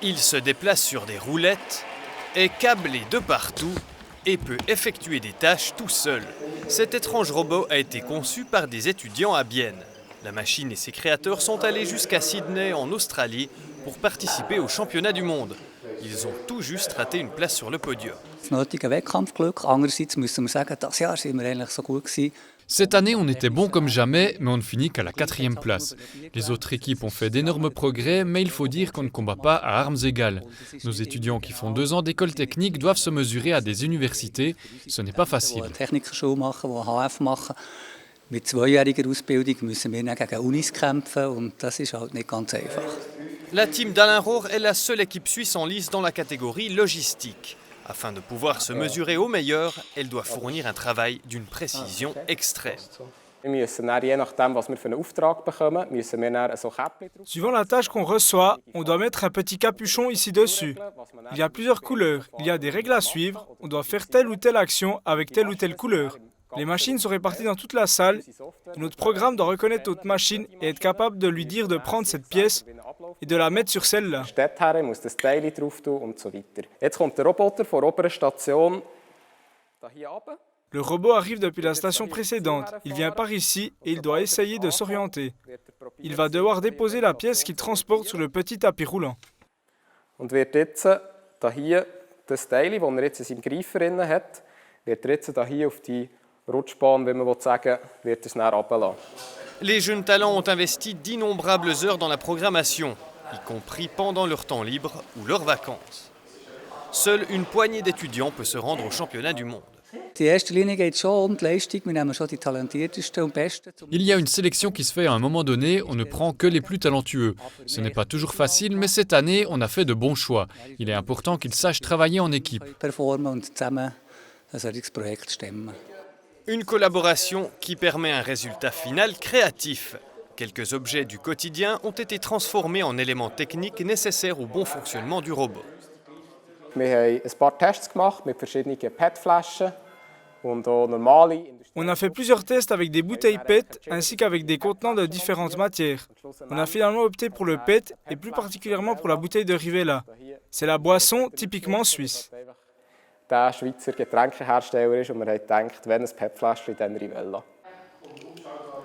Il se déplace sur des roulettes, est câblé de partout et peut effectuer des tâches tout seul. Cet étrange robot a été conçu par des étudiants à Bienne. La machine et ses créateurs sont allés jusqu'à Sydney en Australie pour participer au championnat du monde. Ils ont tout juste raté une place sur le podium. Cette année, on était bon comme jamais, mais on ne finit qu'à la 4e place. Les autres équipes ont fait d'énormes progrès, mais il faut dire qu'on ne combat pas à armes égales. Nos étudiants qui font 2 ans d'école technique doivent se mesurer à des universités. Ce n'est pas facile. Mit 2-jähriger Ausbildung müssen wir dann gegen Unis kämpfen und das ist halt nicht ganz einfach. La team d'Alain Rohr est la seule équipe suisse en lice dans la catégorie logistique. Afin de pouvoir se mesurer au meilleur, elle doit fournir un travail d'une précision extrême. Suivant la tâche qu'on reçoit, on doit mettre un petit capuchon ici dessus. Il y a plusieurs couleurs, il y a des règles à suivre, on doit faire telle ou telle action avec telle ou telle couleur. Les machines sont réparties dans toute la salle. Notre programme doit reconnaître notre machine et être capable de lui dire de prendre cette pièce et de la mettre sur celle-là. Le robot arrive depuis la station précédente. Il vient par ici et il doit essayer de s'orienter. Il va devoir déposer la pièce qu'il transporte sur le petit tapis roulant. Les jeunes talents ont investi d'innombrables heures dans la programmation, y compris pendant leur temps libre ou leurs vacances. Seule une poignée d'étudiants peut se rendre au championnat du monde. Il y a une sélection qui se fait à un moment donné, on ne prend que les plus talentueux. Ce n'est pas toujours facile, mais cette année, on a fait de bons choix. Il est important qu'ils sachent travailler en équipe. Une collaboration qui permet un résultat final créatif. Quelques objets du quotidien ont été transformés en éléments techniques nécessaires au bon fonctionnement du robot. On a fait plusieurs tests avec des bouteilles PET ainsi qu'avec des contenants de différentes matières. On a finalement opté pour le PET et plus particulièrement pour la bouteille de Rivella. C'est la boisson typiquement suisse.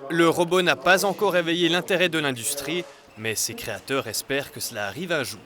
Le robot n'a pas encore éveillé l'intérêt de l'industrie, mais ses créateurs espèrent que cela arrive un jour.